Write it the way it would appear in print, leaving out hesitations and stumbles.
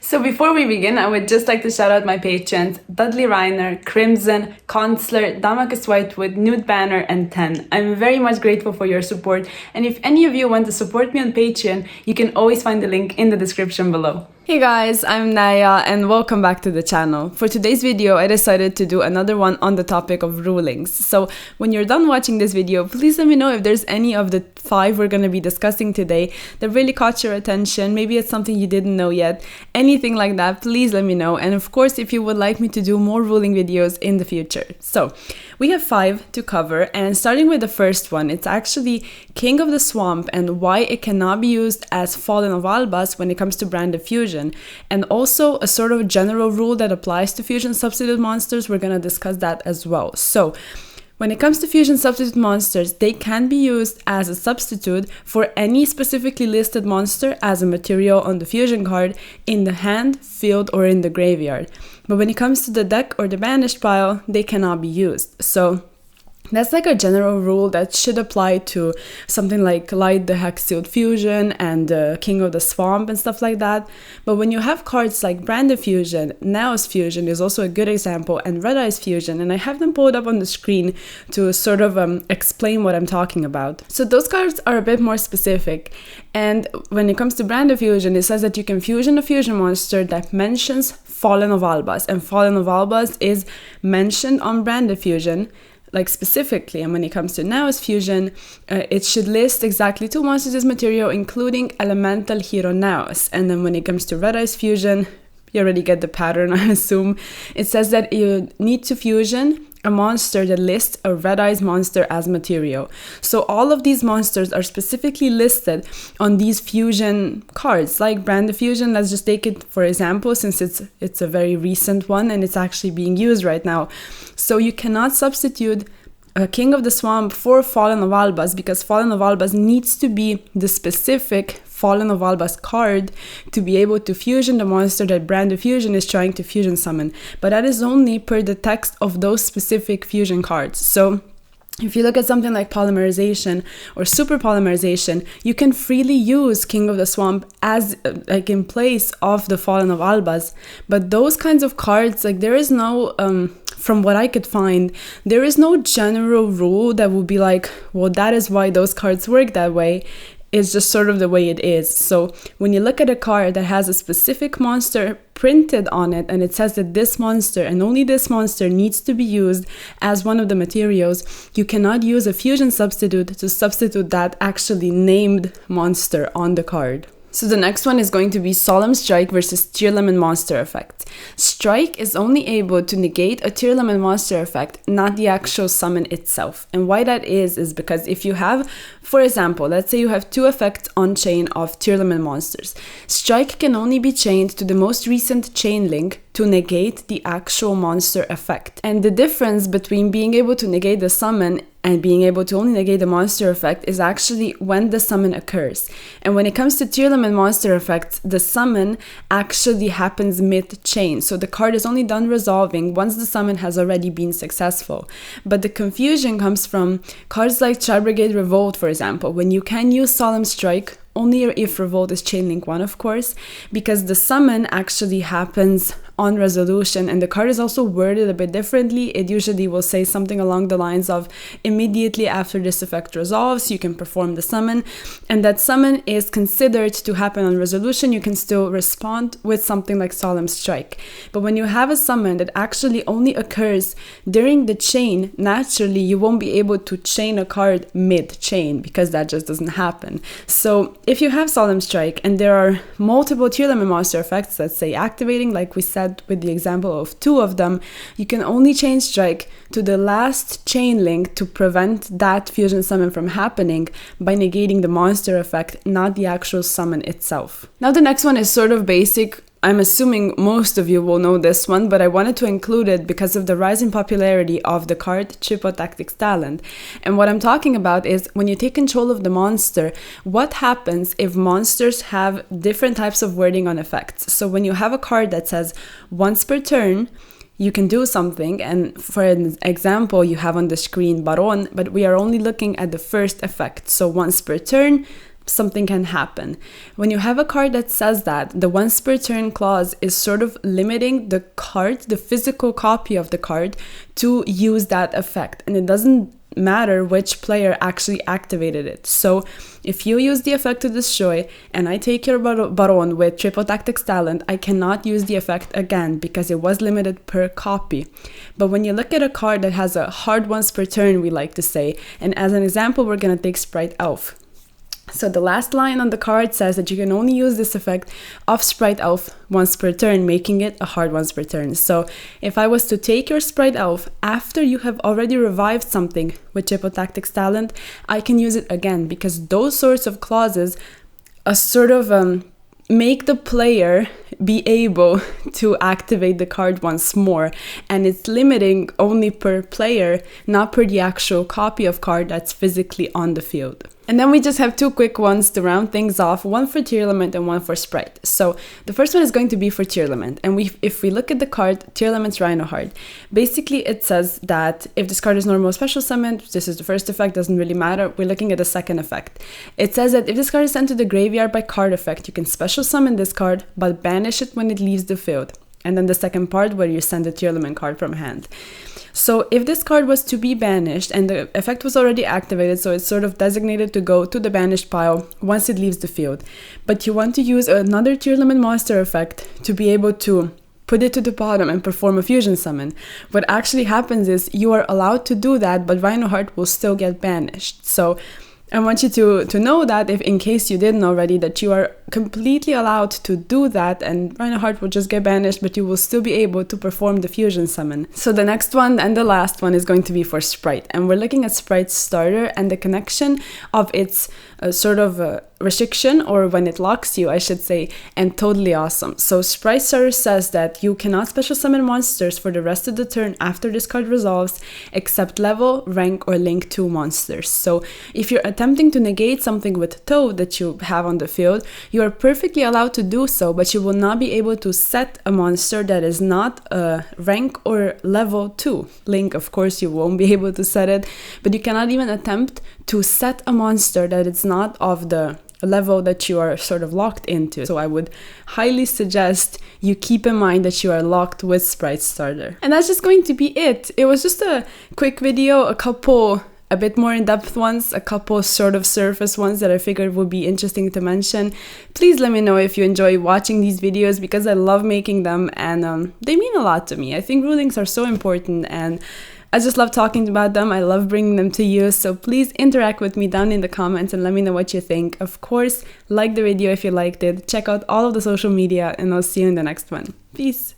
So before we begin, I would just like to shout out my patrons, Dudley Reiner, Crimson, Consular, Damakis Whitewood, Nude Banner, and 10. I'm very much grateful for your support, and if any of you want to support me on Patreon, you can always find the link in the description below. Hey guys, I'm Naya and welcome back to the channel. For today's video, I decided to do another one on the topic of rulings. So when you're done watching this video, please let me know if there's any of the 5 we're going to be discussing today that really caught your attention. Maybe it's something you didn't know yet. Anything like that, please let me know. And of course, if you would like me to do more ruling videos in the future. So we have 5 to cover, and starting with the first one, it's actually King of the Swamp and why it cannot be used as Fallen of Albas when it comes to branded fusion. And also a sort of general rule that applies to fusion substitute monsters. We're going to discuss that as well. So when it comes to fusion substitute monsters, they can be used as a substitute for any specifically listed monster as a material on the fusion card in the hand, field, or in the graveyard. But when it comes to the deck or the banished pile, they cannot be used. So that's like a general rule that should apply to something like Light the Hexsealed Fusion and King of the Swamp and stuff like that. But when you have cards like Branded Fusion, Naos Fusion is also a good example, and Red Eyes Fusion, and I have them pulled up on the screen to sort of explain what I'm talking about. So those cards are a bit more specific, and when it comes to Branded Fusion, it says that you can fusion a fusion monster that mentions Fallen of Albas, and Fallen of Albas is mentioned on Branded Fusion, like specifically. And when it comes to Naos Fusion, it should list exactly 2 monsters as material, including Elemental Hero Naos. And then when it comes to Red Eyes Fusion, you already get the pattern, I assume. It says that you need to fusion a monster that lists a Red Eyes monster as material. So all of these monsters are specifically listed on these fusion cards, like Branded Fusion. Let's just take it for example, since it's a very recent one and it's actually being used right now. So you cannot substitute a King of the Swamp for Fallen of Albas, because Fallen of Albas needs to be the specific Fallen of Albas card to be able to fusion the monster that Branded Fusion is trying to fusion summon. But that is only per the text of those specific fusion cards. So if you look at something like Polymerization or Super Polymerization, you can freely use King of the Swamp as like in place of the Fallen of Albas. But those kinds of cards, like there is no from what I could find, there is no general rule that would be like, well, that is why those cards work that way. It's just sort of the way it is. So when you look at a card that has a specific monster printed on it, and it says that this monster and only this monster needs to be used as one of the materials, you cannot use a fusion substitute to substitute that actually named monster on the card. So the next one is going to be Solemn Strike versus Tearlaments monster effect. Strike is only able to negate a Tearlaments monster effect, not the actual summon itself. And why that is because if you have, for example, let's say you have 2 effects on chain of Tearlaments monsters. Strike can only be chained to the most recent chain link to negate the actual monster effect. And the difference between being able to negate the summon and being able to only negate the monster effect is actually when the summon occurs. And when it comes to Tearlaments monster effects, the summon actually happens mid-chain. So the card is only done resolving once the summon has already been successful. But the confusion comes from cards like Child Brigade Revolt, for example, when you can use Solemn Strike only if Revolt is chain link 1, of course, because the summon actually happens on resolution, and the card is also worded a bit differently. It usually will say something along the lines of immediately after this effect resolves, you can perform the summon, and that summon is considered to happen on resolution. You can still respond with something like Solemn Strike. But when you have a summon that actually only occurs during the chain, naturally you won't be able to chain a card mid-chain, because that just doesn't happen. So if you have Solemn Strike and there are multiple Tearlaments monster effects, let's say activating, like we said with the example of 2 of them, you can only chain Strike to the last chain link to prevent that fusion summon from happening by negating the monster effect, not the actual summon itself. Now the next one is sort of basic. I'm assuming most of you will know this one, but I wanted to include it because of the rise in popularity of the card Triple Tactics Talent. And what I'm talking about is when you take control of the monster, what happens if monsters have different types of wording on effects. So when you have a card that says once per turn, you can do something, and for an example you have on the screen Baron, but we are only looking at the first effect. So once per turn, something can happen. When you have a card that says that, the once per turn clause is sort of limiting the card, the physical copy of the card, to use that effect. And it doesn't matter which player actually activated it. So if you use the effect to destroy and I take your Baron with triple tactics talent, I cannot use the effect again because it was limited per copy. But when you look at a card that has a hard once per turn, we like to say, and as an example, we're going to take Spright Elf. So the last line on the card says that you can only use this effect of Spright Elf once per turn, making it a hard once per turn. So if I was to take your Spright Elf after you have already revived something with triple tactics talent, I can use it again, because those sorts of clauses sort of make the player be able to activate the card once more, and it's limiting only per player, not per the actual copy of card that's physically on the field. And then we just have two quick ones to round things off, one for Tearlament and one for Spright. So the first one is going to be for Tearlament, and if we look at the card Tearlaments Reinoheart, basically it says that if this card is normal special summoned, this is the first effect, doesn't really matter, we're looking at the second effect. It says that if this card is sent to the graveyard by card effect, you can special summon this card but banish it when it leaves the field. And then the second part where you send a Tearlament card from hand. So if this card was to be banished and the effect was already activated, so it's sort of designated to go to the banished pile once it leaves the field, but you want to use another Tearlament monster effect to be able to put it to the bottom and perform a fusion summon, what actually happens is you are allowed to do that, but Reinoheart will still get banished. So I want you to know that, if in case you didn't already, that you are completely allowed to do that, and Reinoheart will just get banished, but you will still be able to perform the fusion summon. So the next one and the last one is going to be for Spright, and we're looking at Spright's starter and the connection of its restriction, or when it locks you, I should say, and Totally Awesome. So Sprite starter says that you cannot special summon monsters for the rest of the turn after this card resolves, except level, rank, or link 2 monsters. So if you're attempting to negate something with Toad that you have on the field, you are perfectly allowed to do so, but you will not be able to set a monster that is not rank or level 2. Link, of course, you won't be able to set it, but you cannot even attempt to set a monster that is not of the level that you are sort of locked into. So I would highly suggest you keep in mind that you are locked with Sprite Starter. And that's just going to be it. It was just a quick video, a couple a bit more in-depth ones, a couple sort of surface ones that I figured would be interesting to mention. Please let me know if you enjoy watching these videos, because I love making them and they mean a lot to me. I think rulings are so important and I just love talking about them. I love bringing them to you. So please interact with me down in the comments and let me know what you think. Of course, like the video if you liked it. Check out all of the social media and I'll see you in the next one. Peace.